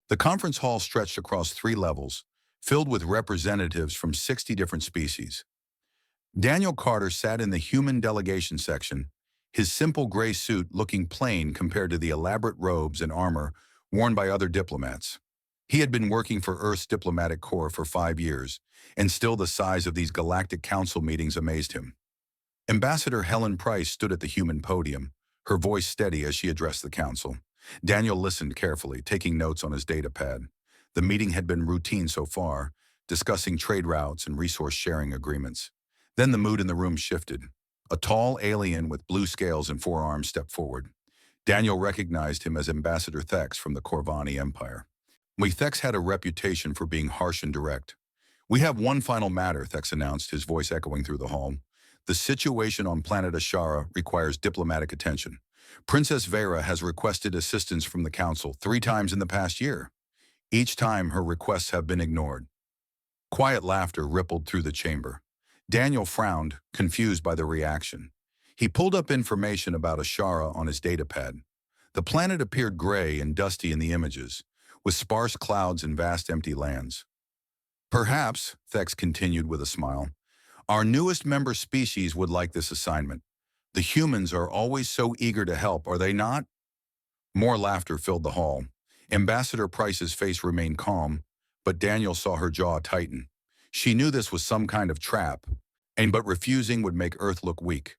The conference hall stretched across 3 levels, filled with representatives from 60 different species. Daniel Carter sat in the human delegation section, his simple gray suit looking plain compared to the elaborate robes and armor worn by other diplomats. He had been working for Earth's diplomatic corps for 5 years, and still the size of these galactic council meetings amazed him. Ambassador Helen Price stood at the human podium, her voice steady as she addressed the council. Daniel listened carefully, taking notes on his datapad. The meeting had been routine so far, discussing trade routes and resource-sharing agreements. Then the mood in the room shifted. A tall alien with blue scales and 4 arms stepped forward. Daniel recognized him as Ambassador Thex from the Corvani Empire. Thex had a reputation for being harsh and direct. "We have one final matter," Thex announced, his voice echoing through the hall. "The situation on planet Ashara requires diplomatic attention. Princess Vera has requested assistance from the Council 3 times in the past year. Each time her requests have been ignored." Quiet laughter rippled through the chamber. Daniel frowned, confused by the reaction. He pulled up information about Ashara on his datapad. The planet appeared gray and dusty in the images, with sparse clouds and vast empty lands. "Perhaps," Thex continued with a smile, "our newest member species would like this assignment. The humans are always so eager to help, are they not?" More laughter filled the hall. Ambassador Price's face remained calm, but Daniel saw her jaw tighten. She knew this was some kind of trap, but refusing would make Earth look weak.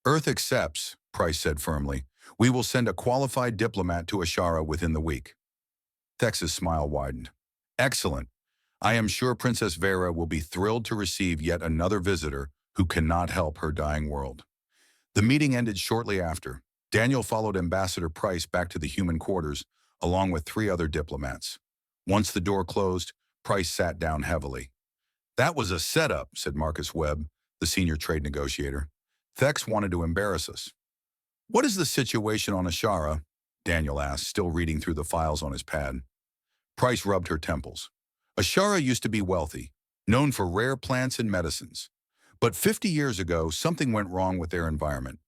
"Earth accepts," Price said firmly. "We will send a qualified diplomat to Ashara within the week." Thex's smile widened. "Excellent. I am sure Princess Vera will be thrilled to receive yet another visitor who cannot help her dying world." The meeting ended shortly after. Daniel followed Ambassador Price back to the human quarters, along with 3 other diplomats. Once the door closed, Price sat down heavily. "That was a setup," said Marcus Webb, the senior trade negotiator. "Thex wanted to embarrass us." "What is the situation on Ashara?" Daniel asked, still reading through the files on his pad. Price rubbed her temples. "Ashara used to be wealthy, known for rare plants and medicines. But 50 years ago, something went wrong with their environment.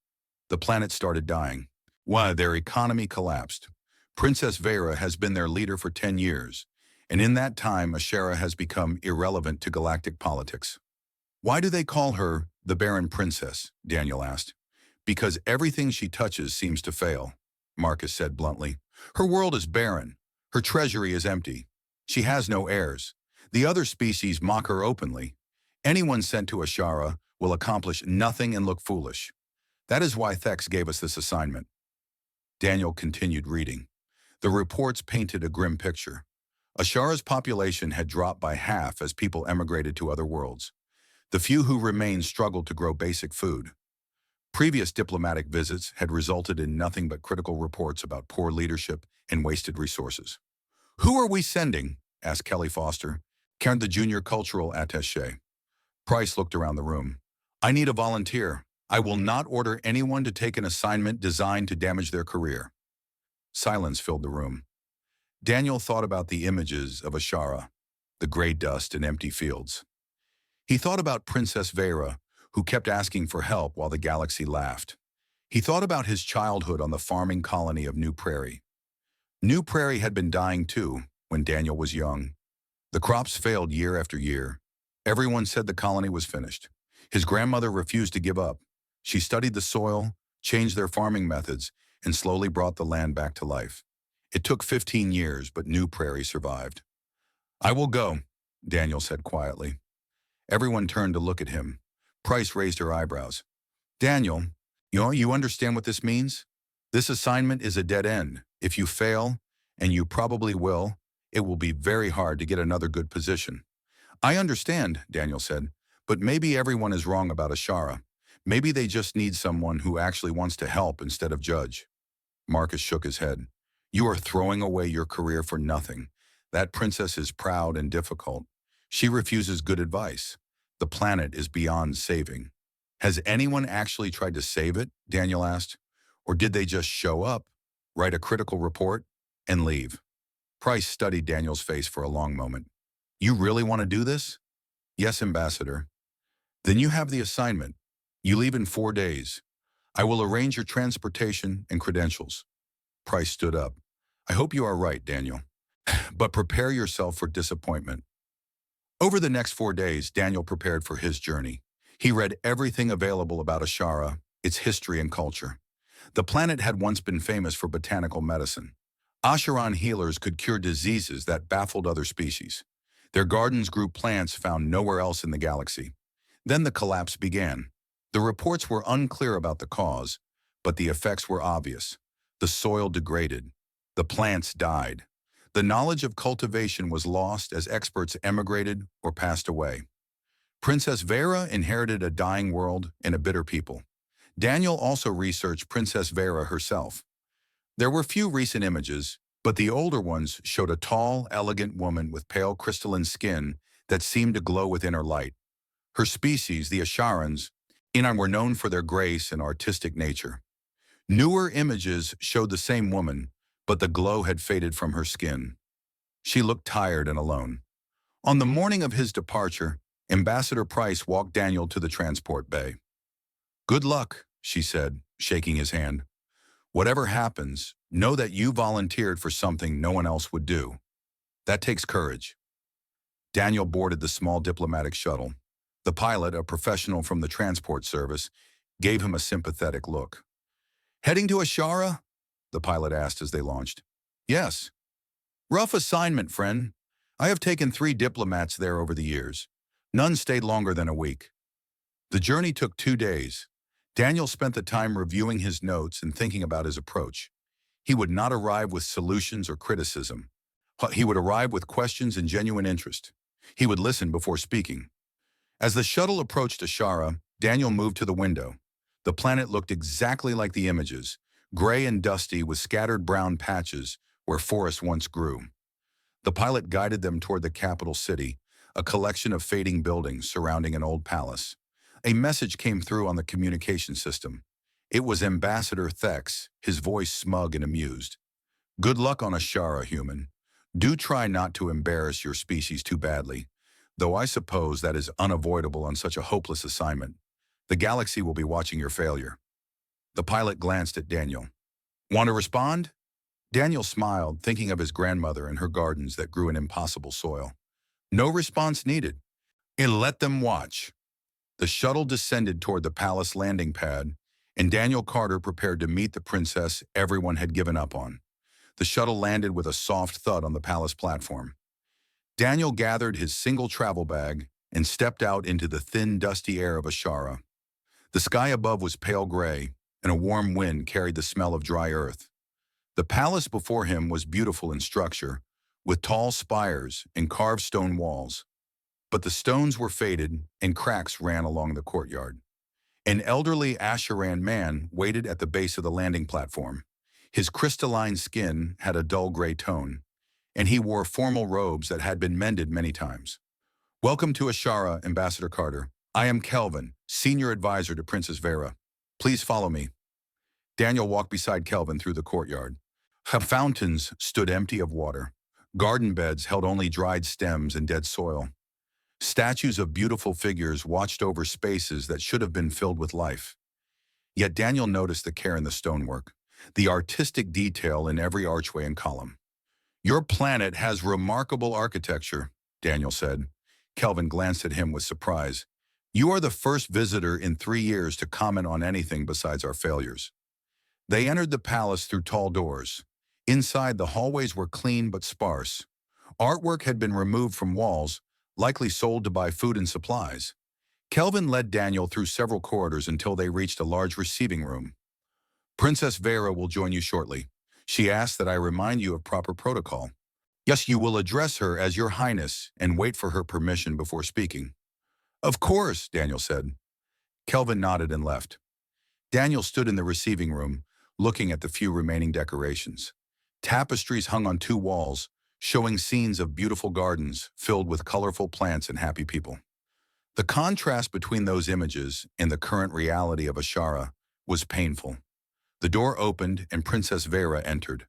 The planet started dying. Their economy collapsed. Princess Vera has been their leader for 10 years, and in that time, Ashara has become irrelevant to galactic politics." "Why do they call her the Barren Princess?" Daniel asked. "Because everything she touches seems to fail," Marcus said bluntly. "Her world is barren. Her treasury is empty. She has no heirs. The other species mock her openly. Anyone sent to Ashara will accomplish nothing and look foolish. That is why Thex gave us this assignment." Daniel continued reading. The reports painted a grim picture. Ashara's population had dropped by half as people emigrated to other worlds. The few who remained struggled to grow basic food. Previous diplomatic visits had resulted in nothing but critical reports about poor leadership and wasted resources. "Who are we sending?" asked Kelly Foster, the junior cultural attaché. Price looked around the room. "I need a volunteer. I will not order anyone to take an assignment designed to damage their career." Silence filled the room. Daniel thought about the images of Ashara, the gray dust and empty fields. He thought about Princess Vera, who kept asking for help while the galaxy laughed. He thought about his childhood on the farming colony of New Prairie. New Prairie had been dying too when Daniel was young. The crops failed year after year. Everyone said the colony was finished. His grandmother refused to give up. She studied the soil, changed their farming methods, and slowly brought the land back to life. It took 15 years, but New Prairie survived. "I will go," Daniel said quietly. Everyone turned to look at him. Price raised her eyebrows. "Daniel, you understand what this means? This assignment is a dead end. If you fail, and you probably will, it will be very hard to get another good position." "I understand," Daniel said, "but maybe everyone is wrong about Ashara. Maybe they just need someone who actually wants to help instead of judge." Marcus shook his head. "You are throwing away your career for nothing. That princess is proud and difficult. She refuses good advice. The planet is beyond saving." "Has anyone actually tried to save it?" Daniel asked. "Or did they just show up, write a critical report, and leave?" Price studied Daniel's face for a long moment. "You really want to do this?" "Yes, Ambassador." "Then you have the assignment. You leave in 4 days. I will arrange your transportation and credentials." Price stood up. "I hope you are right, Daniel." but prepare yourself for disappointment. Over the next 4 days, Daniel prepared for his journey. He read everything available about Ashara, its history and culture. The planet had once been famous for botanical medicine. Asharan healers could cure diseases that baffled other species. Their gardens grew plants found nowhere else in the galaxy. Then the collapse began. The reports were unclear about the cause, but the effects were obvious. The soil degraded. The plants died. The knowledge of cultivation was lost as experts emigrated or passed away. Princess Vera inherited a dying world and a bitter people. Daniel also researched Princess Vera herself. There were few recent images, but the older ones showed a tall, elegant woman with pale crystalline skin that seemed to glow with inner light. Her species, the Asharans, were known for their grace and artistic nature. Newer images showed the same woman, but the glow had faded from her skin. She looked tired and alone. On the morning of his departure, Ambassador Price walked Daniel to the transport bay. "Good luck," she said, shaking his hand. "Whatever happens, know that you volunteered for something no one else would do. That takes courage." Daniel boarded the small diplomatic shuttle. The pilot, a professional from the transport service, gave him a sympathetic look. "Heading to Ashara?" the pilot asked as they launched. "Yes." "Rough assignment, friend. I have taken 3 diplomats there over the years. None stayed longer than a week." The journey took 2 days. Daniel spent the time reviewing his notes and thinking about his approach. He would not arrive with solutions or criticism. He would arrive with questions and genuine interest. He would listen before speaking. As the shuttle approached Ashara, Daniel moved to the window. The planet looked exactly like the images, gray and dusty with scattered brown patches where forests once grew. The pilot guided them toward the capital city, a collection of fading buildings surrounding an old palace. A message came through on the communication system. It was Ambassador Thex, his voice smug and amused. "Good luck on Ashara, human. Do try not to embarrass your species too badly, though I suppose that is unavoidable on such a hopeless assignment. The galaxy will be watching your failure." The pilot glanced at Daniel. "Want to respond?" Daniel smiled, thinking of his grandmother and her gardens that grew in impossible soil. No response needed. And let them watch. The shuttle descended toward the palace landing pad, and Daniel Carter prepared to meet the princess everyone had given up on. The shuttle landed with a soft thud on the palace platform. Daniel gathered his single travel bag and stepped out into the thin, dusty air of Ashara. The sky above was pale gray, and a warm wind carried the smell of dry earth. The palace before him was beautiful in structure, with tall spires and carved stone walls. But the stones were faded and cracks ran along the courtyard. An elderly Asharan man waited at the base of the landing platform. His crystalline skin had a dull gray tone, and he wore formal robes that had been mended many times. "Welcome to Ashara, Ambassador Carter. I am Kelvin, senior advisor to Princess Vera. Please follow me." Daniel walked beside Kelvin through the courtyard. Fountains stood empty of water. Garden beds held only dried stems and dead soil. Statues of beautiful figures watched over spaces that should have been filled with life. Yet Daniel noticed the care in the stonework, the artistic detail in every archway and column. "Your planet has remarkable architecture," Daniel said. Kelvin glanced at him with surprise. "You are the first visitor in 3 years to comment on anything besides our failures." They entered the palace through tall doors. Inside, the hallways were clean but sparse. Artwork had been removed from walls, likely sold to buy food and supplies. Kelvin led Daniel through several corridors until they reached a large receiving room. "Princess Vera will join you shortly. She asked that I remind you of proper protocol. Yes, you will address her as Your Highness and wait for her permission before speaking." "Of course," Daniel said. Kelvin nodded and left. Daniel stood in the receiving room, looking at the few remaining decorations. Tapestries hung on 2 walls, showing scenes of beautiful gardens filled with colorful plants and happy people. The contrast between those images and the current reality of Ashara was painful. The door opened and Princess Vera entered.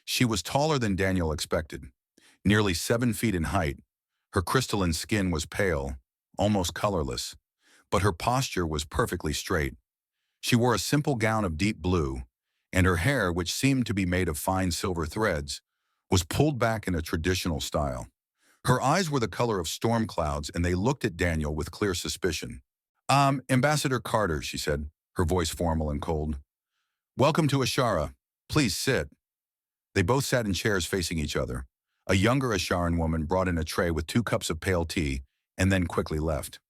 She was taller than Daniel expected, nearly 7 feet in height. Her crystalline skin was pale, almost colorless, but her posture was perfectly straight. She wore a simple gown of deep blue, and her hair, which seemed to be made of fine silver threads, was pulled back in a traditional style. Her eyes were the color of storm clouds, and they looked at Daniel with clear suspicion. Ambassador Carter, she said, her voice formal and cold. Welcome to Ashara. Please sit. They both sat in chairs facing each other. A younger Asharan woman brought in a tray with 2 cups of pale tea and then quickly left.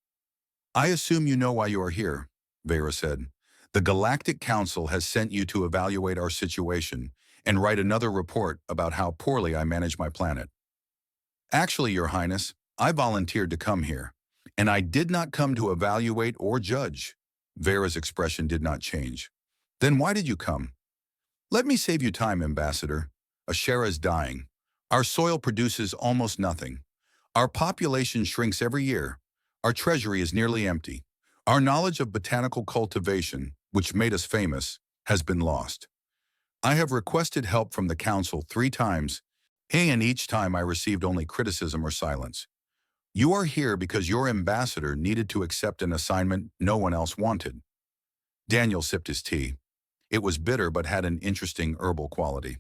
I assume you know why you are here, Vera said. The Galactic Council has sent you to evaluate our situation and write another report about how poorly I manage my planet. Actually, Your Highness, I volunteered to come here, and I did not come to evaluate or judge. Vera's expression did not change. Then why did you come? Let me save you time, Ambassador. Ashara is dying. Our soil produces almost nothing. Our population shrinks every year. Our treasury is nearly empty. Our knowledge of botanical cultivation, which made us famous, has been lost. I have requested help from the Council 3 times, and each time I received only criticism or silence. You are here because your ambassador needed to accept an assignment no one else wanted. Daniel sipped his tea. It was bitter but had an interesting herbal quality.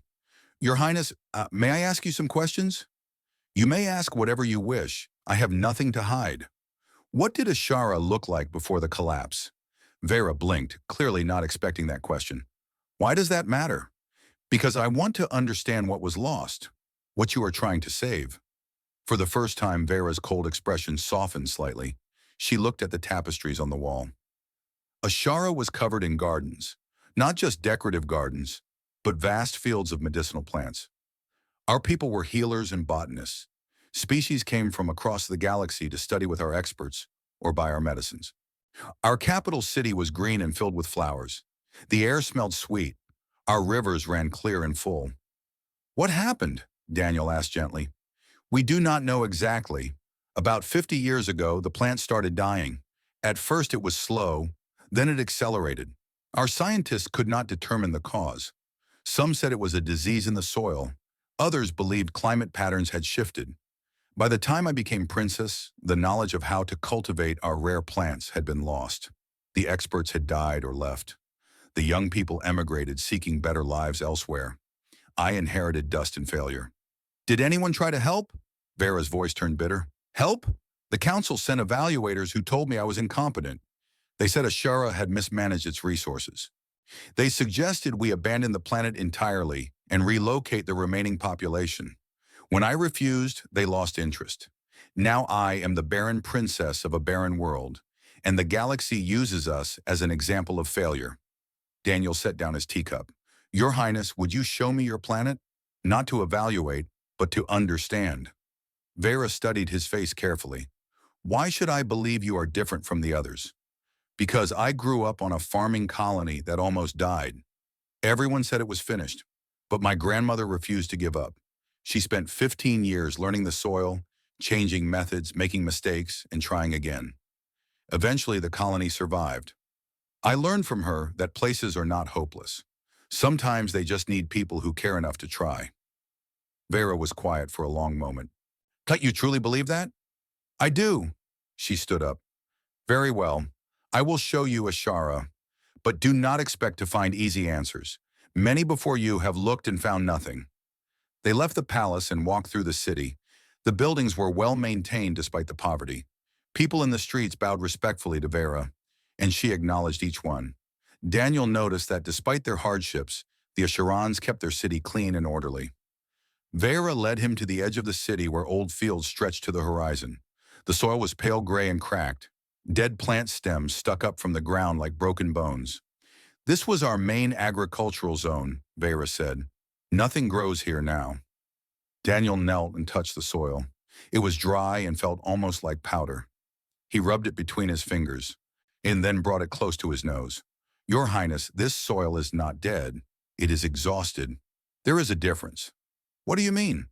Your Highness, may I ask you some questions? You may ask whatever you wish. I have nothing to hide. What did Ashara look like before the collapse? Vera blinked, clearly not expecting that question. Why does that matter? Because I want to understand what was lost, what you are trying to save. For the first time, Vera's cold expression softened slightly. She looked at the tapestries on the wall. Ashara was covered in gardens, not just decorative gardens, but vast fields of medicinal plants. Our people were healers and botanists. Species came from across the galaxy to study with our experts or buy our medicines. Our capital city was green and filled with flowers. The air smelled sweet. Our rivers ran clear and full. What happened? Daniel asked gently. We do not know exactly. About 50 years ago, the plant started dying. At first it was slow, then it accelerated. Our scientists could not determine the cause. Some said it was a disease in the soil. Others believed climate patterns had shifted. By the time I became princess, the knowledge of how to cultivate our rare plants had been lost. The experts had died or left. The young people emigrated, seeking better lives elsewhere. I inherited dust and failure. Did anyone try to help? Vera's voice turned bitter. Help? The council sent evaluators who told me I was incompetent. They said Ashara had mismanaged its resources. They suggested we abandon the planet entirely and relocate the remaining population. When I refused, they lost interest. Now I am the barren princess of a barren world, and the galaxy uses us as an example of failure. Daniel set down his teacup. Your Highness, would you show me your planet? Not to evaluate, but to understand. Vera studied his face carefully. Why should I believe you are different from the others? Because I grew up on a farming colony that almost died. Everyone said it was finished, but my grandmother refused to give up. She spent 15 years learning the soil, changing methods, making mistakes, and trying again. Eventually, the colony survived. I learned from her that places are not hopeless. Sometimes they just need people who care enough to try. Vera was quiet for a long moment. But you truly believe that? I do. She stood up. Very well. I will show you Ashara, but do not expect to find easy answers. Many before you have looked and found nothing. They left the palace and walked through the city. The buildings were well maintained despite the poverty. People in the streets bowed respectfully to Vera, and she acknowledged each one. Daniel noticed that despite their hardships, the Asharans kept their city clean and orderly. Vera led him to the edge of the city where old fields stretched to the horizon. The soil was pale gray and cracked. Dead plant stems stuck up from the ground like broken bones. This was our main agricultural zone, Vera said. Nothing grows here now. Daniel knelt and touched the soil. It was dry and felt almost like powder. He rubbed it between his fingers and then brought it close to his nose. Your Highness, this soil is not dead. It is exhausted. There is a difference. What do you mean?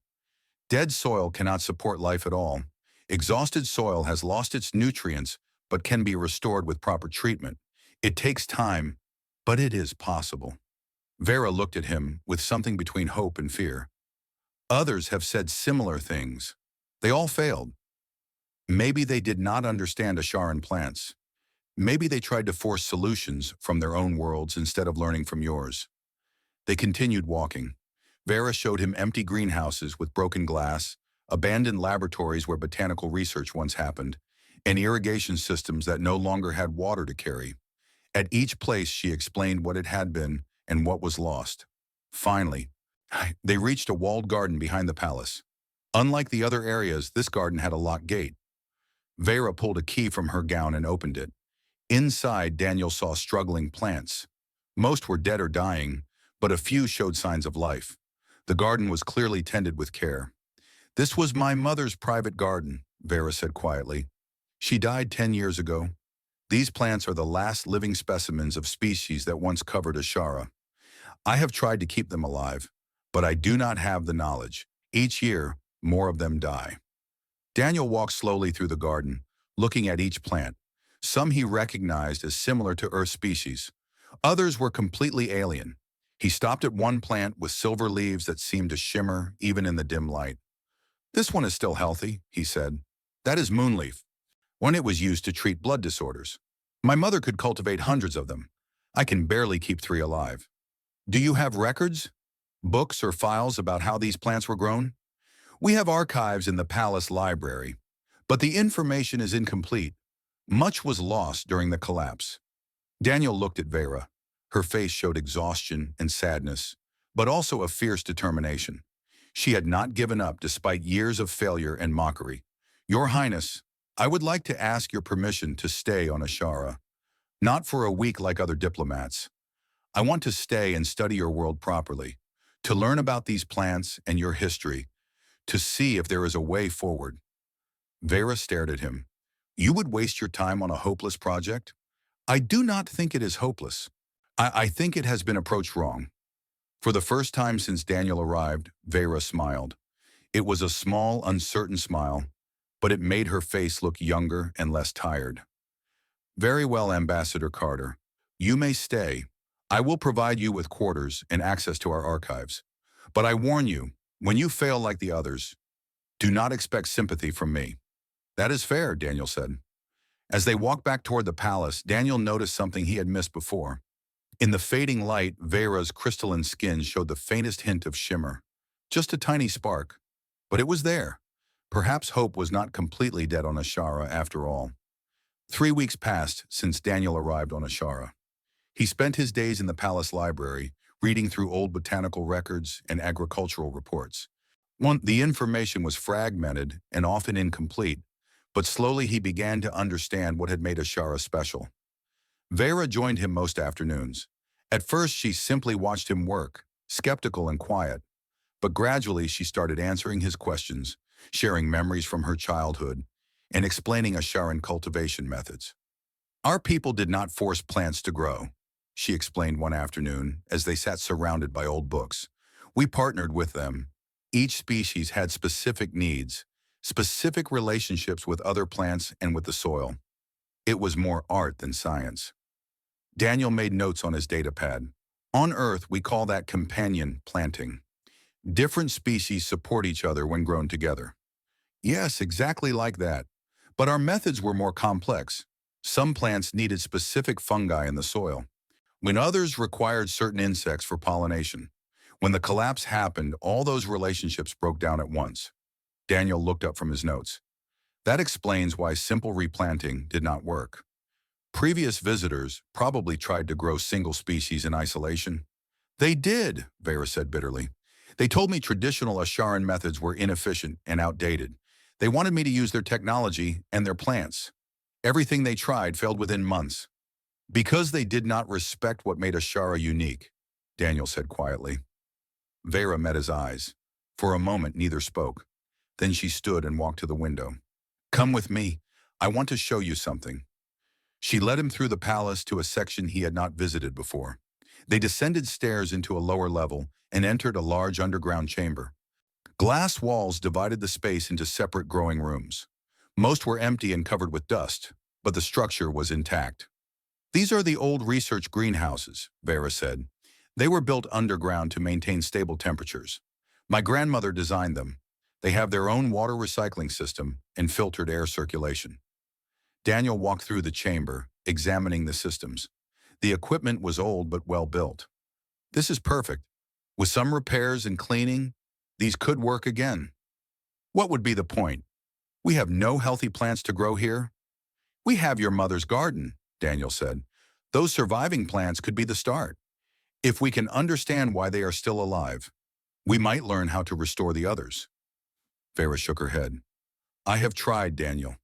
Dead soil cannot support life at all. Exhausted soil has lost its nutrients but can be restored with proper treatment. It takes time, but it is possible. Vera looked at him with something between hope and fear. Others have said similar things. They all failed. Maybe they did not understand Asharan plants. Maybe they tried to force solutions from their own worlds instead of learning from yours. They continued walking. Vera showed him empty greenhouses with broken glass, abandoned laboratories where botanical research once happened, and irrigation systems that no longer had water to carry. At each place, she explained what it had been and what was lost. Finally, they reached a walled garden behind the palace. Unlike the other areas, this garden had a locked gate. Vera pulled a key from her gown and opened it. Inside, Daniel saw struggling plants. Most were dead or dying, but a few showed signs of life. The garden was clearly tended with care. "This was my mother's private garden," Vera said quietly. "She died 10 years ago. These plants are the last living specimens of species that once covered Ashara. I have tried to keep them alive, but I do not have the knowledge. Each year, more of them die." Daniel walked slowly through the garden, looking at each plant. Some he recognized as similar to Earth species. Others were completely alien. He stopped at one plant with silver leaves that seemed to shimmer even in the dim light. "This one is still healthy," he said. "That is moonleaf, when it was used to treat blood disorders. My mother could cultivate hundreds of them. I can barely keep 3 alive." "Do you have records, books or files about how these plants were grown?" "We have archives in the palace library, but the information is incomplete. Much was lost during the collapse." Daniel looked at Vera. Her face showed exhaustion and sadness, but also a fierce determination. She had not given up despite years of failure and mockery. "Your Highness, I would like to ask your permission to stay on Ashara. Not for a week like other diplomats. I want to stay and study your world properly, to learn about these plants and your history, to see if there is a way forward." Vera stared at him. "You would waste your time on a hopeless project?" "I do not think it is hopeless. I think it has been approached wrong." For the first time since Daniel arrived, Vera smiled. It was a small, uncertain smile, but it made her face look younger and less tired. "Very well, Ambassador Carter. You may stay. I will provide you with quarters and access to our archives. But I warn you, when you fail like the others, do not expect sympathy from me." "That is fair," Daniel said. As they walked back toward the palace, Daniel noticed something he had missed before. In the fading light, Vera's crystalline skin showed the faintest hint of shimmer. Just a tiny spark. But it was there. Perhaps hope was not completely dead on Ashara after all. 3 weeks passed since Daniel arrived on Ashara. He spent his days in the palace library, reading through old botanical records and agricultural reports. The information was fragmented and often incomplete, but slowly he began to understand what had made Ashara special. Vera joined him most afternoons. At first, she simply watched him work, skeptical and quiet. But gradually, she started answering his questions, sharing memories from her childhood, and explaining Asharan cultivation methods. "Our people did not force plants to grow," she explained one afternoon as they sat surrounded by old books. "We partnered with them. Each species had specific needs, specific relationships with other plants and with the soil. It was more art than science." Daniel made notes on his datapad. "On Earth, we call that companion planting. Different species support each other when grown together." "Yes, exactly like that. But our methods were more complex. Some plants needed specific fungi in the soil, when others required certain insects for pollination. When the collapse happened, all those relationships broke down at once." Daniel looked up from his notes. "That explains why simple replanting did not work. Previous visitors probably tried to grow single species in isolation." "They did," Vera said bitterly. "They told me traditional Asharan methods were inefficient and outdated. They wanted me to use their technology and their plants. Everything they tried failed within months. Because they did not respect what made Ashara unique," Daniel said quietly. Vera met his eyes. For a moment, neither spoke. Then she stood and walked to the window. "Come with me. I want to show you something." She led him through the palace to a section he had not visited before. They descended stairs into a lower level and entered a large underground chamber. Glass walls divided the space into separate growing rooms. Most were empty and covered with dust, but the structure was intact. "These are the old research greenhouses," Vera said. "They were built underground to maintain stable temperatures. My grandmother designed them. They have their own water recycling system and filtered air circulation." Daniel walked through the chamber, examining the systems. The equipment was old but well built. "This is perfect. With some repairs and cleaning, these could work again. What would be the point? We have no healthy plants to grow here. We have your mother's garden, Daniel said. Those surviving plants could be the start. If we can understand why they are still alive, we might learn how to restore the others. Vera shook her head. I have tried, Daniel.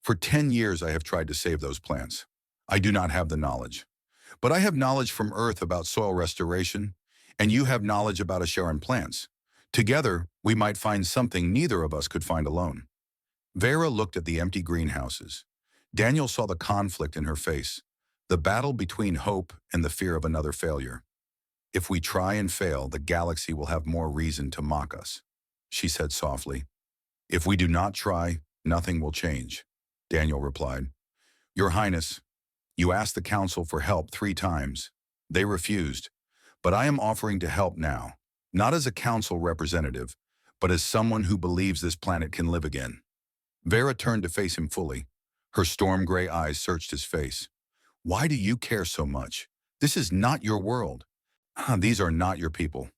For 10 years I have tried to save those plants. I do not have the knowledge. But I have knowledge from Earth about soil restoration, and you have knowledge about Asharan plants. Together, we might find something neither of us could find alone. Vera looked at the empty greenhouses. Daniel saw the conflict in her face, the battle between hope and the fear of another failure. If we try and fail, the galaxy will have more reason to mock us, she said softly. If we do not try, nothing will change, Daniel replied. Your Highness, you asked the Council for help 3 times. They refused, but I am offering to help now, not as a Council representative, but as someone who believes this planet can live again. Vera turned to face him fully. Her storm gray eyes searched his face. Why do you care so much? This is not your world. These are not your people.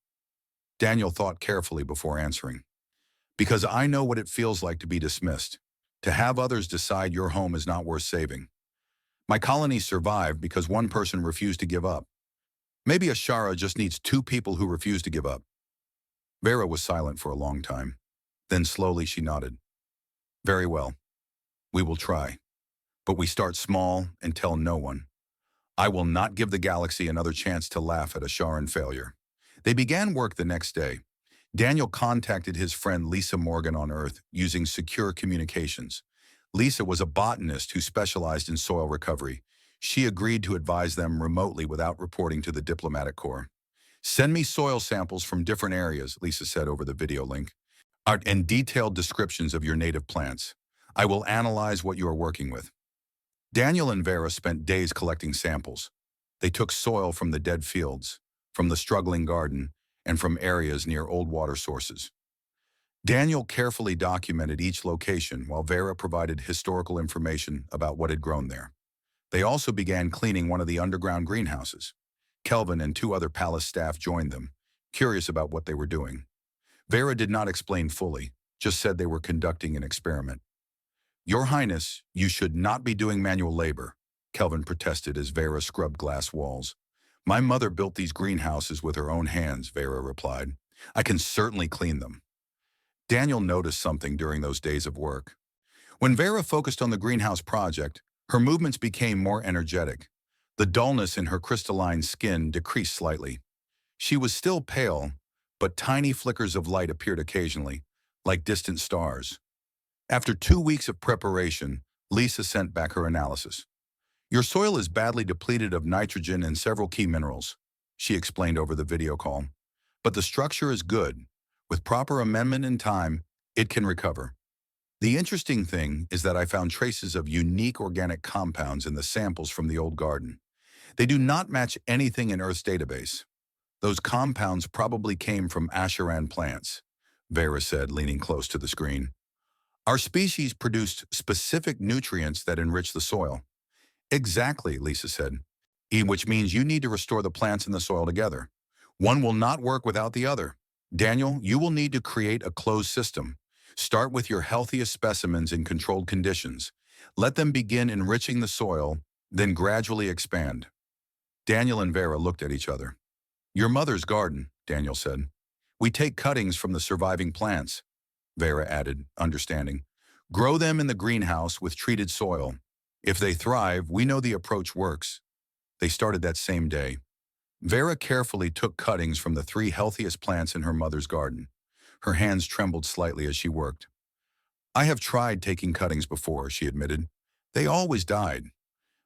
Daniel thought carefully before answering. Because I know what it feels like to be dismissed, to have others decide your home is not worth saving. My colony survived because one person refused to give up. Maybe Ashara just needs 2 people who refuse to give up. Vera was silent for a long time. Then slowly she nodded. Very well. We will try. But we start small and tell no one. I will not give the galaxy another chance to laugh at Asharan failure. They began work the next day. Daniel contacted his friend Lisa Morgan on Earth using secure communications. Lisa was a botanist who specialized in soil recovery. She agreed to advise them remotely without reporting to the diplomatic corps. Send me soil samples from different areas, Lisa said over the video link, and detailed descriptions of your native plants. I will analyze what you are working with. Daniel and Vera spent days collecting samples. They took soil from the dead fields, from the struggling garden, and from areas near old water sources. Daniel carefully documented each location while Vera provided historical information about what had grown there. They also began cleaning one of the underground greenhouses. Kelvin and 2 other palace staff joined them, curious about what they were doing. Vera did not explain fully, just said they were conducting an experiment. Your Highness, you should not be doing manual labor, Kelvin protested as Vera scrubbed glass walls. My mother built these greenhouses with her own hands, Vera replied. I can certainly clean them. Daniel noticed something during those days of work. When Vera focused on the greenhouse project, her movements became more energetic. The dullness in her crystalline skin decreased slightly. She was still pale, but tiny flickers of light appeared occasionally, like distant stars. After 2 weeks of preparation, Lisa sent back her analysis. Your soil is badly depleted of nitrogen and several key minerals, she explained over the video call. But the structure is good. With proper amendment and time, it can recover. The interesting thing is that I found traces of unique organic compounds in the samples from the old garden. They do not match anything in Earth's database. Those compounds probably came from Asharan plants, Vera said, leaning close to the screen. Our species produced specific nutrients that enrich the soil. Exactly, Lisa said, which means you need to restore the plants and the soil together. One will not work without the other. Daniel, you will need to create a closed system. Start with your healthiest specimens in controlled conditions. Let them begin enriching the soil, then gradually expand. Daniel and Vera looked at each other. Your mother's garden, Daniel said. We take cuttings from the surviving plants, Vera added, understanding. Grow them in the greenhouse with treated soil. If they thrive, we know the approach works. They started that same day. Vera carefully took cuttings from the 3 healthiest plants in her mother's garden. Her hands trembled slightly as she worked. I have tried taking cuttings before, she admitted. They always died.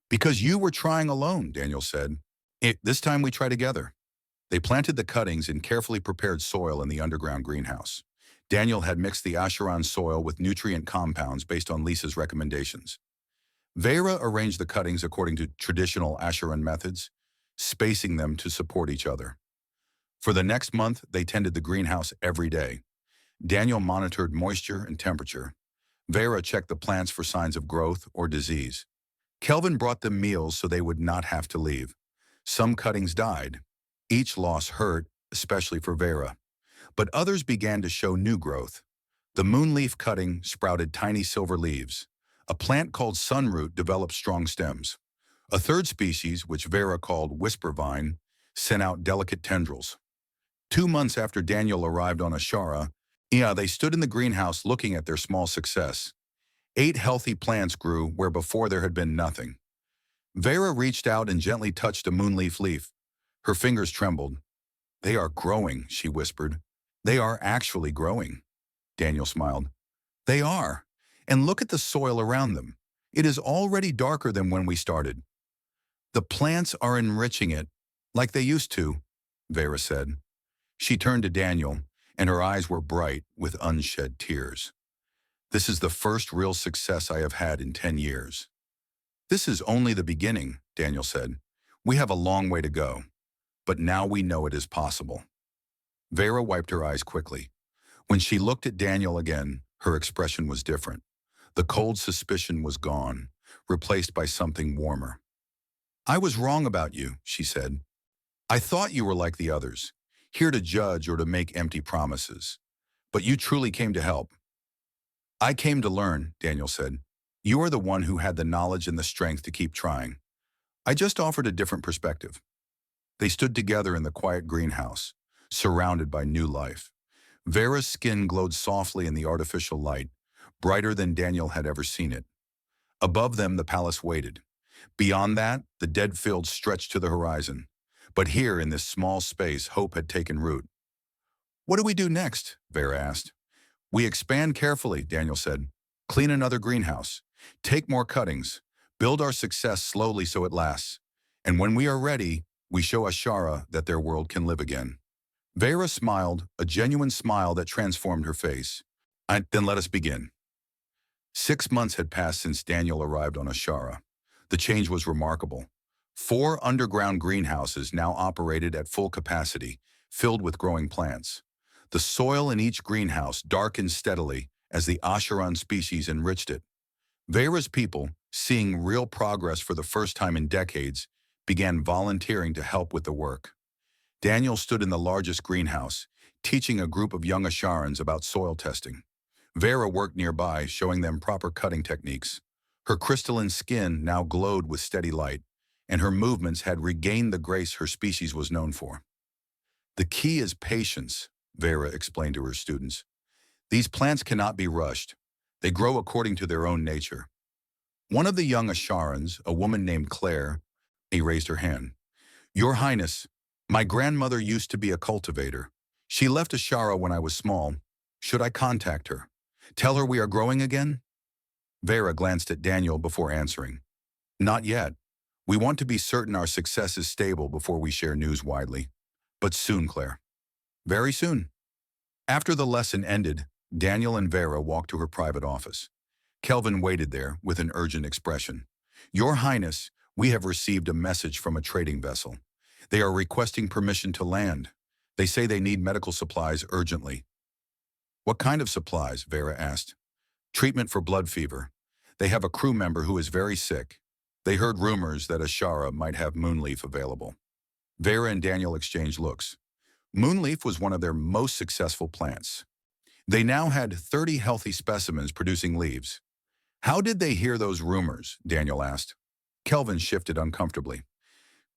Because you were trying alone, Daniel said. This time we try together. They planted the cuttings in carefully prepared soil in the underground greenhouse. Daniel had mixed the Asharan soil with nutrient compounds based on Lisa's recommendations. Vera arranged the cuttings according to traditional Asharan methods, spacing them to support each other. For the next month, they tended the greenhouse every day. Daniel monitored moisture and temperature. Vera checked the plants for signs of growth or disease. Kelvin brought them meals so they would not have to leave. Some cuttings died. Each loss hurt, especially for Vera. But others began to show new growth. The moonleaf cutting sprouted tiny silver leaves. A plant called sunroot developed strong stems. A third species, which Vera called whisper vine, sent out delicate tendrils. 2 months after Daniel arrived on Ashara, they stood in the greenhouse looking at their small success. 8 healthy plants grew where before there had been nothing. Vera reached out and gently touched a moonleaf leaf. Her fingers trembled. "They are growing," she whispered. "They are actually growing." Daniel smiled. "They are. And look at the soil around them. It is already darker than when we started." "The plants are enriching it, like they used to," Vera said. She turned to Daniel, and her eyes were bright with unshed tears. "This is the first real success I have had in 10 years. "This is only the beginning," Daniel said. "We have a long way to go, but now we know it is possible." Vera wiped her eyes quickly. When she looked at Daniel again, her expression was different. The cold suspicion was gone, replaced by something warmer. "I was wrong about you," she said. "I thought you were like the others, here to judge or to make empty promises. But you truly came to help." "I came to learn," Daniel said. "You are the one who had the knowledge and the strength to keep trying. I just offered a different perspective." They stood together in the quiet greenhouse, surrounded by new life. Vera's skin glowed softly in the artificial light, brighter than Daniel had ever seen it. Above them, the palace waited. Beyond that, the dead fields stretched to the horizon. But here, in this small space, hope had taken root. "What do we do next?" Vera asked. "We expand carefully," Daniel said. "Clean another greenhouse. Take more cuttings. Build our success slowly so it lasts. And when we are ready, we show Ashara that their world can live again." Vera smiled, a genuine smile that transformed her face. Then let us begin." 6 months had passed since Daniel arrived on Ashara. The change was remarkable. 4 underground greenhouses now operated at full capacity, filled with growing plants. The soil in each greenhouse darkened steadily as the Asharan species enriched it. Vera's people, seeing real progress for the first time in decades, began volunteering to help with the work. Daniel stood in the largest greenhouse, teaching a group of young Asharans about soil testing. Vera worked nearby, showing them proper cutting techniques. Her crystalline skin now glowed with steady light, and her movements had regained the grace her species was known for. "The key is patience," Vera explained to her students. "These plants cannot be rushed. They grow according to their own nature." One of the young Asharans, a woman named Claire, raised her hand. "Your Highness, my grandmother used to be a cultivator. She left Ashara when I was small. Should I contact her? Tell her we are growing again?" Vera glanced at Daniel before answering. "Not yet. We want to be certain our success is stable before we share news widely. But soon, Claire. Very soon." After the lesson ended, Daniel and Vera walked to her private office. Kelvin waited there with an urgent expression. "Your Highness, we have received a message from a trading vessel. They are requesting permission to land. They say they need medical supplies urgently." "What kind of supplies?" Vera asked. "Treatment for blood fever. They have a crew member who is very sick. They heard rumors that Ashara might have moonleaf available." Vera and Daniel exchanged looks. Moonleaf was one of their most successful plants. They now had 30 healthy specimens producing leaves. "How did they hear those rumors?" Daniel asked. Kelvin shifted uncomfortably.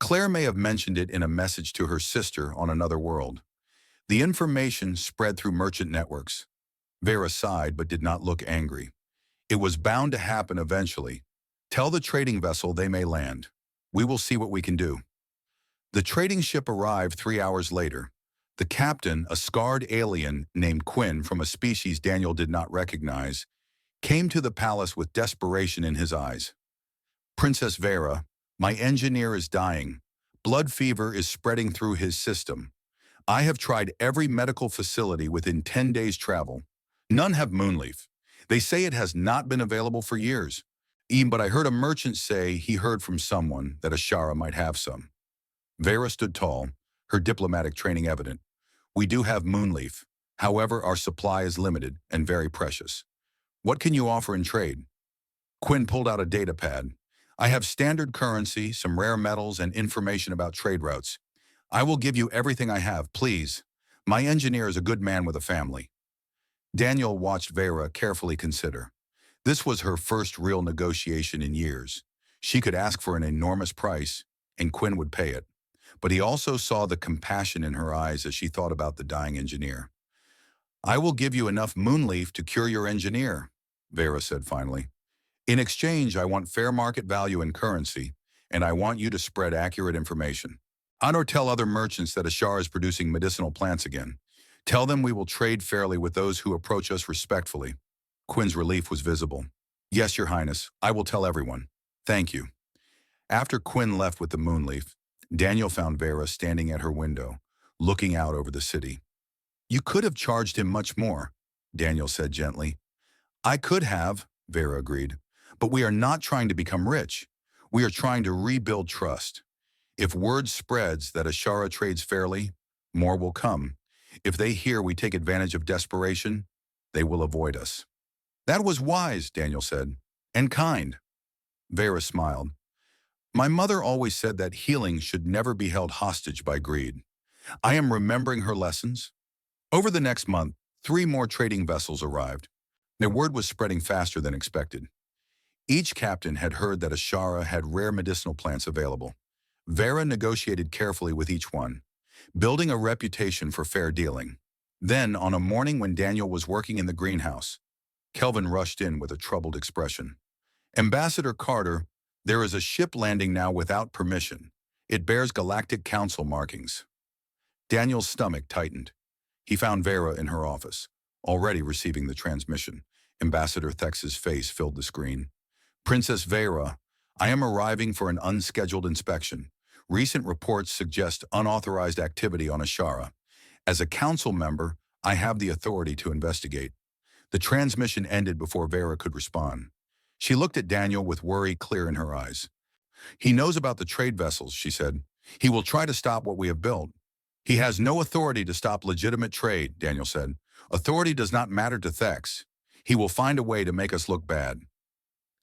"Claire may have mentioned it in a message to her sister on another world. The information spread through merchant networks." Vera sighed but did not look angry. "It was bound to happen eventually. Tell the trading vessel they may land. We will see what we can do." The trading ship arrived 3 hours later. The captain, a scarred alien named Quinn from a species Daniel did not recognize, came to the palace with desperation in his eyes. "Princess Vera, my engineer is dying. Blood fever is spreading through his system. I have tried every medical facility within 10 days' travel. None have moonleaf. They say it has not been available for years. But I heard a merchant say he heard from someone that Ashara might have some." Vera stood tall, her diplomatic training evident. "We do have moonleaf. However, our supply is limited and very precious. What can you offer in trade?" Quinn pulled out a data pad. "I have standard currency, some rare metals, and information about trade routes. I will give you everything I have, please. My engineer is a good man with a family. Daniel watched Vera carefully consider. This was her first real negotiation in years. She could ask for an enormous price, and Quinn would pay it. But he also saw the compassion in her eyes as she thought about the dying engineer. I will give you enough moonleaf to cure your engineer, Vera said finally. In exchange, I want fair market value in currency, and I want you to spread accurate information. Honor tell other merchants that Ashara is producing medicinal plants again. Tell them we will trade fairly with those who approach us respectfully. Quinn's relief was visible. Yes, Your Highness, I will tell everyone. Thank you. After Quinn left with the moonleaf, Daniel found Vera standing at her window, looking out over the city. You could have charged him much more, Daniel said gently. I could have, Vera agreed, but we are not trying to become rich. We are trying to rebuild trust. If word spreads that Ashara trades fairly, more will come. If they hear we take advantage of desperation, they will avoid us. That was wise, Daniel said, and kind. Vera smiled. My mother always said that healing should never be held hostage by greed. I am remembering her lessons. Over the next month, 3 more trading vessels arrived. Their word was spreading faster than expected. Each captain had heard that Ashara had rare medicinal plants available. Vera negotiated carefully with each one, building a reputation for fair dealing. Then, on a morning when Daniel was working in the greenhouse, Kelvin rushed in with a troubled expression. Ambassador Carter, there is a ship landing now without permission. It bears Galactic Council markings. Daniel's stomach tightened. He found Vera in her office, already receiving the transmission. Ambassador Thex's face filled the screen. Princess Vera, I am arriving for an unscheduled inspection. Recent reports suggest unauthorized activity on Ashara. As a council member, I have the authority to investigate. The transmission ended before Vera could respond. She looked at Daniel with worry clear in her eyes. He knows about the trade vessels, she said. He will try to stop what we have built. He has no authority to stop legitimate trade, Daniel said. Authority does not matter to Thex. He will find a way to make us look bad.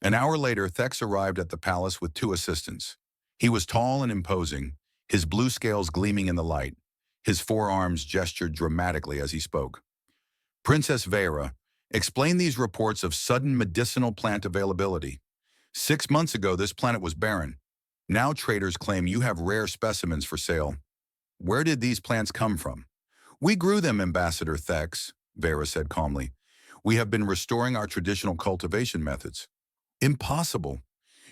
An hour later, Thex arrived at the palace with 2 assistants. He was tall and imposing, his blue scales gleaming in the light. His forearms gestured dramatically as he spoke. Princess Vera, explain these reports of sudden medicinal plant availability. 6 months ago, this planet was barren. Now traders claim you have rare specimens for sale. Where did these plants come from? We grew them, Ambassador Thex, Vera said calmly. We have been restoring our traditional cultivation methods. Impossible.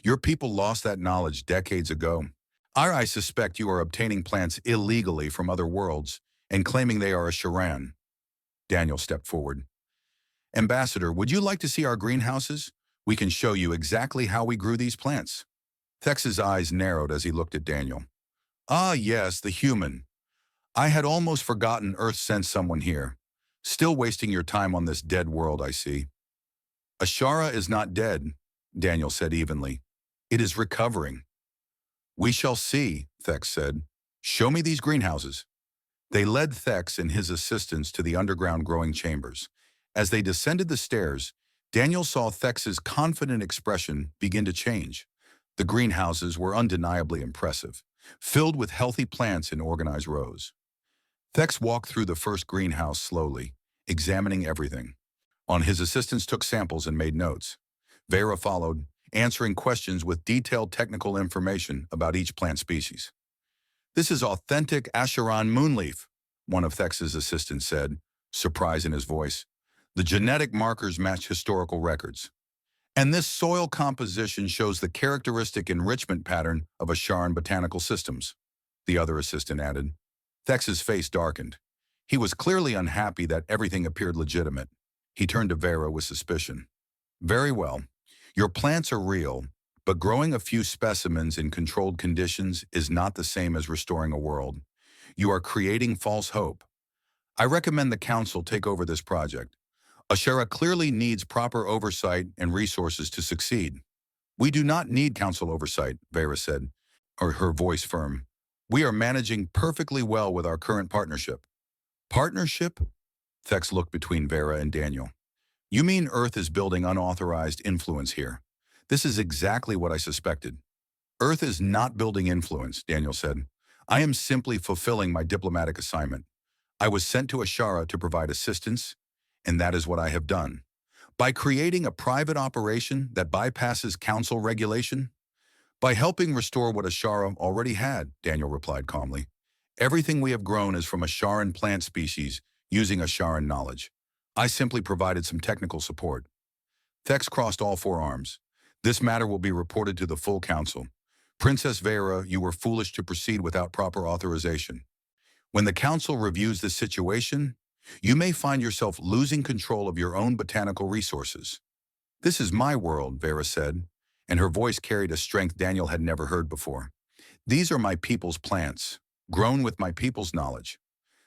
Your people lost that knowledge decades ago. I suspect you are obtaining plants illegally from other worlds and claiming they are Asharan. Daniel stepped forward. Ambassador, would you like to see our greenhouses? We can show you exactly how we grew these plants. Thex's eyes narrowed as he looked at Daniel. Ah, yes, the human. I had almost forgotten Earth sent someone here. Still wasting your time on this dead world, I see. Ashara is not dead, Daniel said evenly. It is recovering. We shall see, Thex said. Show me these greenhouses. They led Thex and his assistants to the underground growing chambers. As they descended the stairs, Daniel saw Thex's confident expression begin to change. The greenhouses were undeniably impressive, filled with healthy plants in organized rows. Thex walked through the first greenhouse slowly, examining everything. His assistants took samples and made notes. Vera followed, answering questions with detailed technical information about each plant species. This is authentic Asharan moonleaf, one of Thex's assistants said, surprise in his voice. The genetic markers match historical records. And this soil composition shows the characteristic enrichment pattern of Asharan botanical systems, the other assistant added. Thex's face darkened. He was clearly unhappy that everything appeared legitimate. He turned to Vera with suspicion. Very well. Your plants are real, but growing a few specimens in controlled conditions is not the same as restoring a world. You are creating false hope. I recommend the Council take over this project. Ashara clearly needs proper oversight and resources to succeed. We do not need Council oversight, Vera said, her voice firm. We are managing perfectly well with our current partnership. Partnership? Thex looked between Vera and Daniel. You mean Earth is building unauthorized influence here? This is exactly what I suspected. Earth is not building influence, Daniel said. I am simply fulfilling my diplomatic assignment. I was sent to Ashara to provide assistance, and that is what I have done. By creating a private operation that bypasses council regulation, by helping restore what Ashara already had, Daniel replied calmly. Everything we have grown is from Asharan plant species using Asharan knowledge. I simply provided some technical support. Thex crossed all four arms. This matter will be reported to the full council. Princess Vera, you were foolish to proceed without proper authorization. When the council reviews the situation, you may find yourself losing control of your own botanical resources. This is my world, Vera said, and her voice carried a strength Daniel had never heard before. These are my people's plants, grown with my people's knowledge.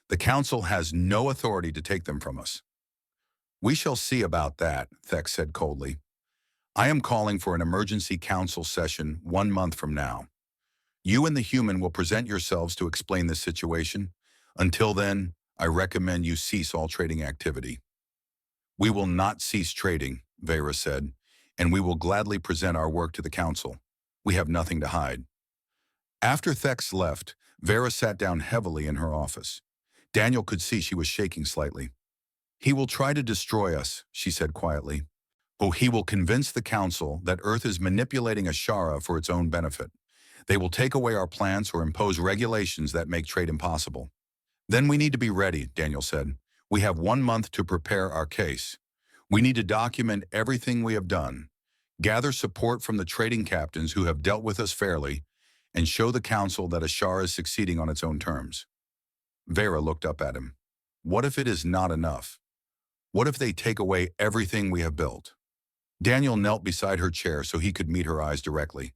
The council has no authority to take them from us. We shall see about that, Thex said coldly. I am calling for an emergency council session 1 month from now. You and the human will present yourselves to explain this situation. Until then, I recommend you cease all trading activity. We will not cease trading, Vera said, and we will gladly present our work to the council. We have nothing to hide. After Thex left, Vera sat down heavily in her office. Daniel could see she was shaking slightly. He will try to destroy us, she said quietly. Oh, he will convince the council that Earth is manipulating Ashara for its own benefit. They will take away our plants or impose regulations that make trade impossible. Then we need to be ready, Daniel said. We have 1 month to prepare our case. We need to document everything we have done, gather support from the trading captains who have dealt with us fairly, and show the council that Ashara is succeeding on its own terms. Vera looked up at him. What if it is not enough? What if they take away everything we have built? Daniel knelt beside her chair so he could meet her eyes directly.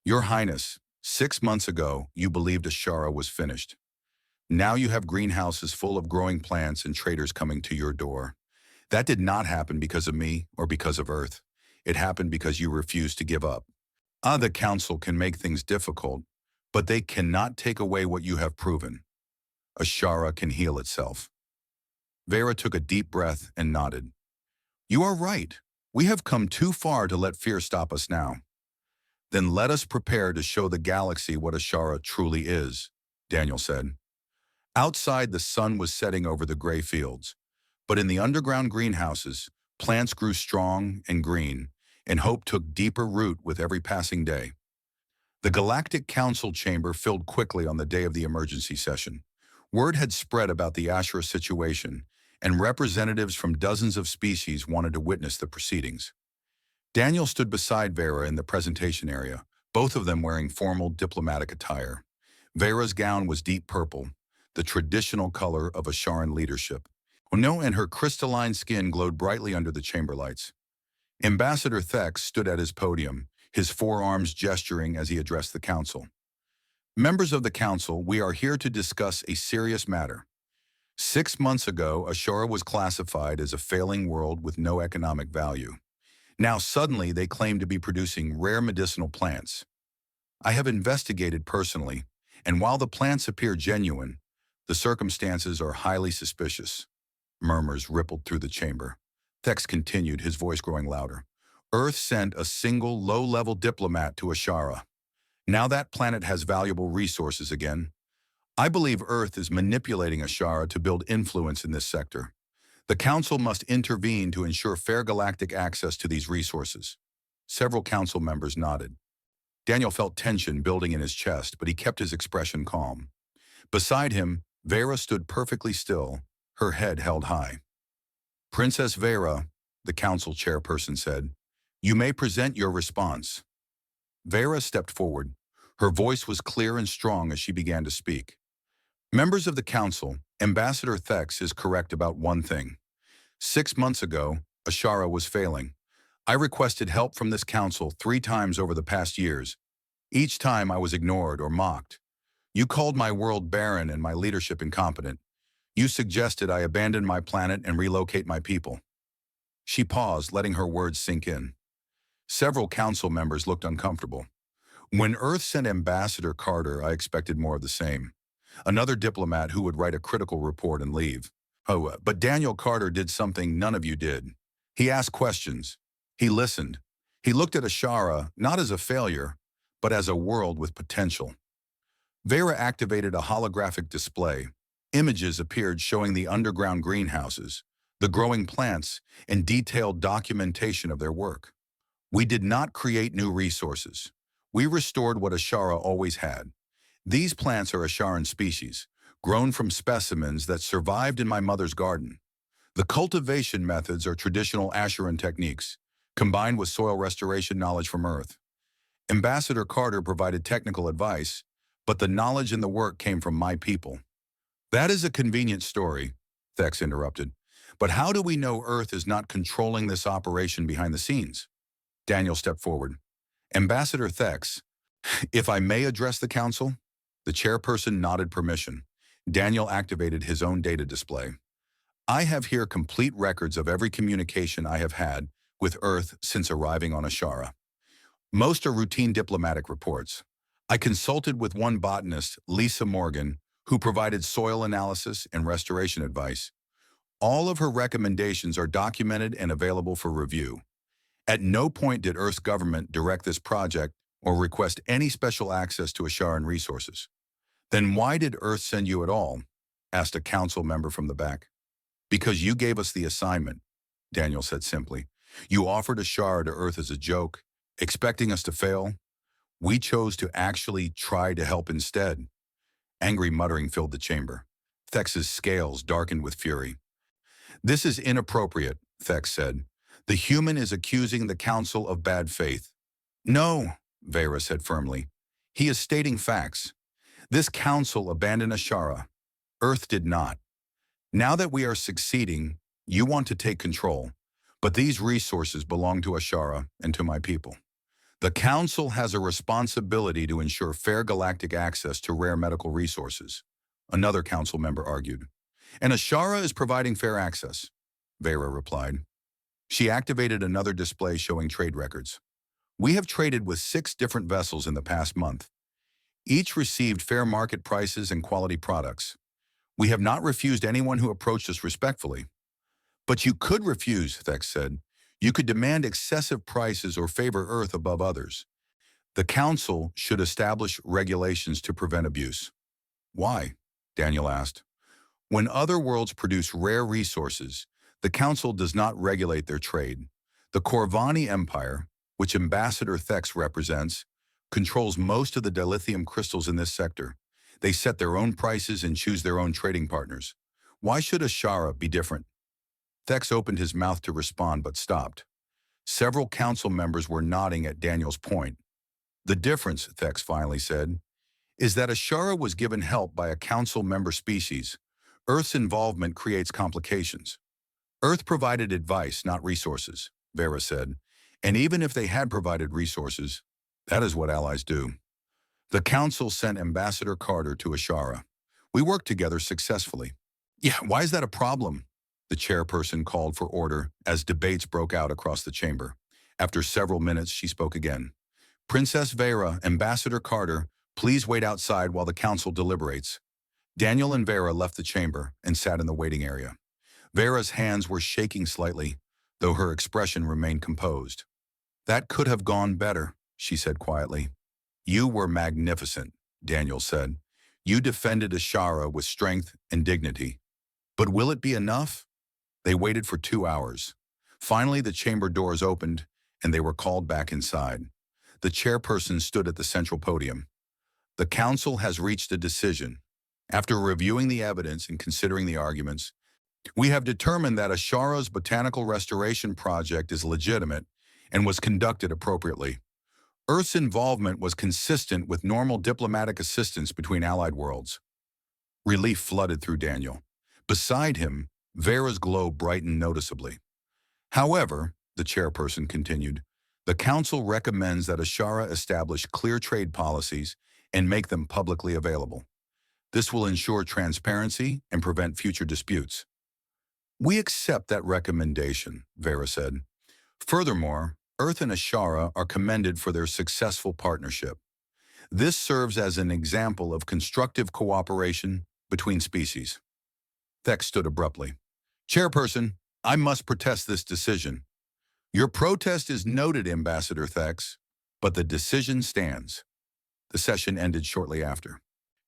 Your Highness, 6 months ago, you believed Ashara was finished. Now you have greenhouses full of growing plants and traders coming to your door. That did not happen because of me or because of Earth. It happened because you refused to give up. The council can make things difficult, but they cannot take away what you have proven. Ashara can heal itself. Vera took a deep breath and nodded. You are right. We have come too far to let fear stop us now. Then let us prepare to show the galaxy what Ashara truly is, Daniel said. Outside, the sun was setting over the gray fields, but in the underground greenhouses, plants grew strong and green, and hope took deeper root with every passing day. The Galactic Council chamber filled quickly on the day of the emergency session. Word had spread about the Ashara situation, and representatives from dozens of species wanted to witness the proceedings. Daniel stood beside Vera in the presentation area, both of them wearing formal diplomatic attire. Vera's gown was deep purple, the traditional color of Asharan leadership. And her crystalline skin glowed brightly under the chamber lights. Ambassador Thex stood at his podium, his forearms gesturing as he addressed the council. Members of the council, we are here to discuss a serious matter. 6 months ago, Ashara was classified as a failing world with no economic value. Now suddenly they claim to be producing rare medicinal plants. I have investigated personally, and while the plants appear genuine, the circumstances are highly suspicious. Murmurs rippled through the chamber. Thex continued, his voice growing louder. Earth sent a single low-level diplomat to Ashara. Now that planet has valuable resources again. I believe Earth is manipulating Ashara to build influence in this sector. The Council must intervene to ensure fair galactic access to these resources. Several Council members nodded. Daniel felt tension building in his chest, but he kept his expression calm. Beside him, Vera stood perfectly still, her head held high. Princess Vera, the Council chairperson said, you may present your response. Vera stepped forward. Her voice was clear and strong as she began to speak. Members of the Council, Ambassador Thex is correct about one thing. 6 months ago, Ashara was failing. I requested help from this Council 3 times over the past years. Each time I was ignored or mocked. You called my world barren and my leadership incompetent. You suggested I abandon my planet and relocate my people. She paused, letting her words sink in. Several Council members looked uncomfortable. When Earth sent Ambassador Carter, I expected more of the same. Another diplomat who would write a critical report and leave. But Daniel Carter did something none of you did. He asked questions. He listened. He looked at Ashara not as a failure, but as a world with potential. Vera activated a holographic display. Images appeared showing the underground greenhouses, the growing plants, and detailed documentation of their work. We did not create new resources. We restored what Ashara always had. These plants are Asharan species, grown from specimens that survived in my mother's garden. The cultivation methods are traditional Asharan techniques, combined with soil restoration knowledge from Earth. Ambassador Carter provided technical advice, but the knowledge and the work came from my people. That is a convenient story, Thex interrupted. But how do we know Earth is not controlling this operation behind the scenes? Daniel stepped forward. Ambassador Thex, if I may address the council? The chairperson nodded permission. Daniel activated his own data display. I have here complete records of every communication I have had with Earth since arriving on Ashara. Most are routine diplomatic reports. I consulted with one botanist, Lisa Morgan, who provided soil analysis and restoration advice. All of her recommendations are documented and available for review. At no point did Earth's government direct this project or request any special access to Asharan resources. Then why did Earth send you at all? Asked a council member from the back. Because you gave us the assignment, Daniel said simply. You offered Ashara to Earth as a joke, expecting us to fail. We chose to actually try to help instead. Angry muttering filled the chamber. Thex's scales darkened with fury. This is inappropriate, Thex said. The human is accusing the council of bad faith. No, Vera said firmly. He is stating facts. This council abandoned Ashara. Earth did not. Now that we are succeeding, you want to take control. But these resources belong to Ashara and to my people. The council has a responsibility to ensure fair galactic access to rare medical resources, another council member argued. And Ashara is providing fair access, Vera replied. She activated another display showing trade records. We have traded with 6 different vessels in the past month. Each received fair market prices and quality products. We have not refused anyone who approached us respectfully. But you could refuse, Thex said. You could demand excessive prices or favor Earth above others. The Council should establish regulations to prevent abuse. Why? Daniel asked. When other worlds produce rare resources, the Council does not regulate their trade. The Corvani Empire, which Ambassador Thex represents, controls most of the dilithium crystals in this sector. They set their own prices and choose their own trading partners. Why should Ashara be different? Thex opened his mouth to respond but stopped. Several council members were nodding at Daniel's point. The difference, Thex finally said, is that Ashara was given help by a council member species. Earth's involvement creates complications. Earth provided advice, not resources, Vera said. And even if they had provided resources, that is what allies do. The council sent Ambassador Carter to Ashara. We worked together successfully. Yeah, why is that a problem? The chairperson called for order as debates broke out across the chamber. After several minutes, she spoke again. Princess Vera, Ambassador Carter, please wait outside while the council deliberates. Daniel and Vera left the chamber and sat in the waiting area. Vera's hands were shaking slightly, though her expression remained composed. That could have gone better, she said quietly. You were magnificent, Daniel said. You defended Ashara with strength and dignity. But will it be enough? They waited for 2 hours. Finally, the chamber doors opened, and they were called back inside. The chairperson stood at the central podium. The council has reached a decision. After reviewing the evidence and considering the arguments, we have determined that Ashara's botanical restoration project is legitimate and was conducted appropriately. Earth's involvement was consistent with normal diplomatic assistance between allied worlds. Relief flooded through Daniel. Beside him, Vera's glow brightened noticeably. However, the chairperson continued, the council recommends that Ashara establish clear trade policies and make them publicly available. This will ensure transparency and prevent future disputes. We accept that recommendation, Vera said. Furthermore, Earth and Ashara are commended for their successful partnership. This serves as an example of constructive cooperation between species. Thex stood abruptly. Chairperson, I must protest this decision. Your protest is noted, Ambassador Thex, but the decision stands. The session ended shortly after.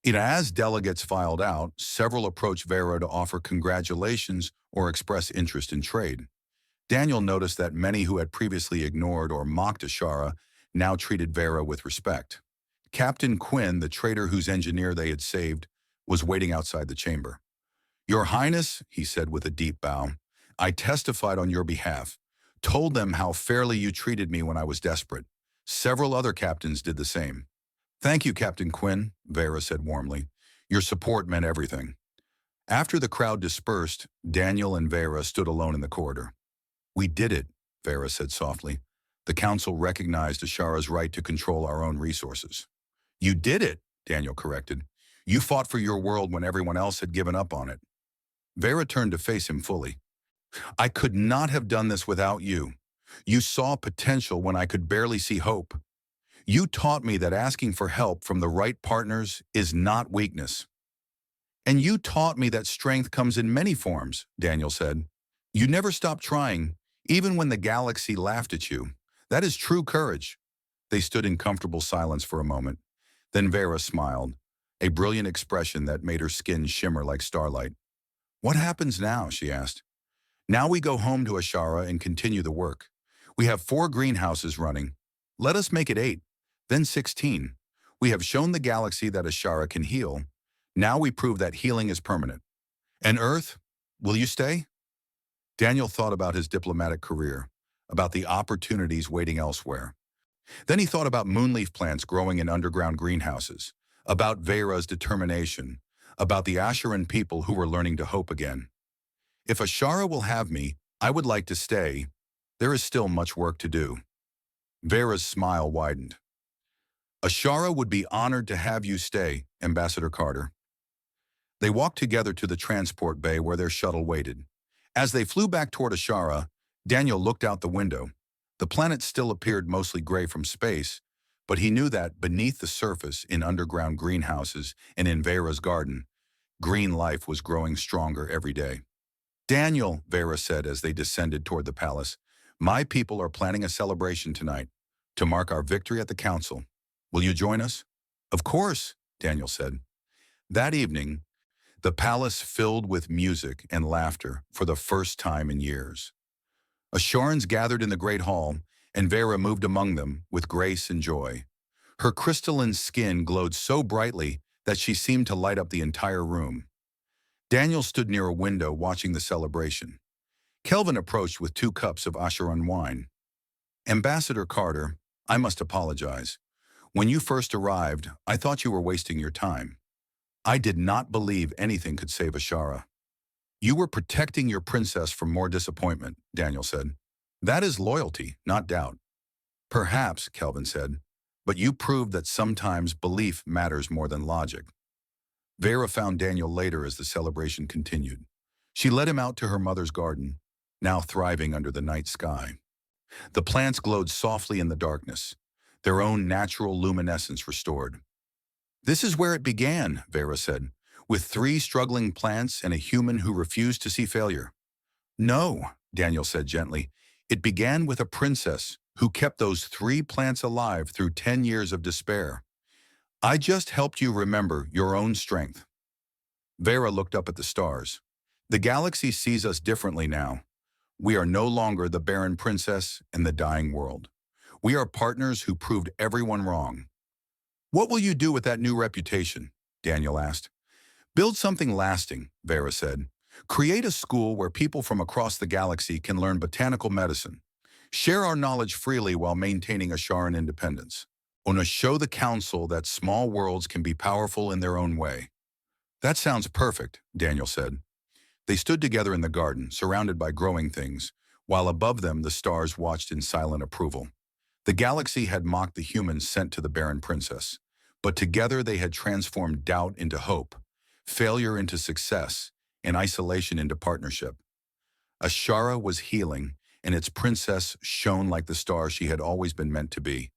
As delegates filed out, several approached Vera to offer congratulations or express interest in trade. Daniel noticed that many who had previously ignored or mocked Ashara now treated Vera with respect. Captain Quinn, the trader whose engineer they had saved, was waiting outside the chamber. "Your Highness," he said with a deep bow, "I testified on your behalf, told them how fairly you treated me when I was desperate. Several other captains did the same." "Thank you, Captain Quinn," Vera said warmly. "Your support meant everything." After the crowd dispersed, Daniel and Vera stood alone in the corridor. "We did it," Vera said softly. "The council recognized Ashara's right to control our own resources." "You did it," Daniel corrected. "You fought for your world when everyone else had given up on it." Vera turned to face him fully. "I could not have done this without you. You saw potential when I could barely see hope. You taught me that asking for help from the right partners is not weakness. And you taught me that strength comes in many forms," Daniel said. "You never stopped trying, even when the galaxy laughed at you. That is true courage." They stood in comfortable silence for a moment. Then Vera smiled, a brilliant expression that made her skin shimmer like starlight. "What happens now?" she asked. "Now we go home to Ashara and continue the work. We have 4 greenhouses running. Let us make it 8, then 16. We have shown the galaxy that Ashara can heal. Now we prove that healing is permanent. And Earth, will you stay?" Daniel thought about his diplomatic career, about the opportunities waiting elsewhere. Then he thought about moonleaf plants growing in underground greenhouses, about Vera's determination, about the Asheran people who were learning to hope again. "If Ashara will have me, I would like to stay. There is still much work to do." Vera's smile widened. "Ashara would be honored to have you stay, Ambassador Carter." They walked together to the transport bay where their shuttle waited. As they flew back toward Ashara, Daniel looked out the window. The planet still appeared mostly gray from space, but he knew that beneath the surface, in underground greenhouses and in Vera's garden, green life was growing stronger every day. "Daniel," Vera said as they descended toward the palace, "my people are planning a celebration tonight to mark our victory at the council. Will you join us?" "Of course," Daniel said. That evening, the palace filled with music and laughter for the first time in years. Asharans gathered in the great hall, and Vera moved among them with grace and joy. Her crystalline skin glowed so brightly that she seemed to light up the entire room. Daniel stood near a window watching the celebration. Kelvin approached with 2 cups of Asharan wine. "Ambassador Carter, I must apologize. When you first arrived, I thought you were wasting your time. I did not believe anything could save Ashara." "You were protecting your princess from more disappointment," Daniel said. "That is loyalty, not doubt." "Perhaps," Kelvin said, "but you proved that sometimes belief matters more than logic." Vera found Daniel later as the celebration continued. She led him out to her mother's garden, now thriving under the night sky. The plants glowed softly in the darkness, their own natural luminescence restored. "This is where it began," Vera said, "with 3 struggling plants and a human who refused to see failure." "No," Daniel said gently, "it began with a princess who kept those 3 plants alive through 10 years of despair. I just helped you remember your own strength." Vera looked up at the stars. "The galaxy sees us differently now. We are no longer the barren princess and the dying world. We are partners who proved everyone wrong." "What will you do with that new reputation?" Daniel asked. "Build something lasting," Vera said. "Create a school where people from across the galaxy can learn botanical medicine. Share our knowledge freely while maintaining Asharan independence. Want to show the council that small worlds can be powerful in their own way." "That sounds perfect," Daniel said. They stood together in the garden, surrounded by growing things, while above them the stars watched in silent approval. The galaxy had mocked the humans sent to the barren princess, but together they had transformed doubt into hope, failure into success, and isolation into partnership. Ashara was healing, and its princess shone like the star she had always been meant to be.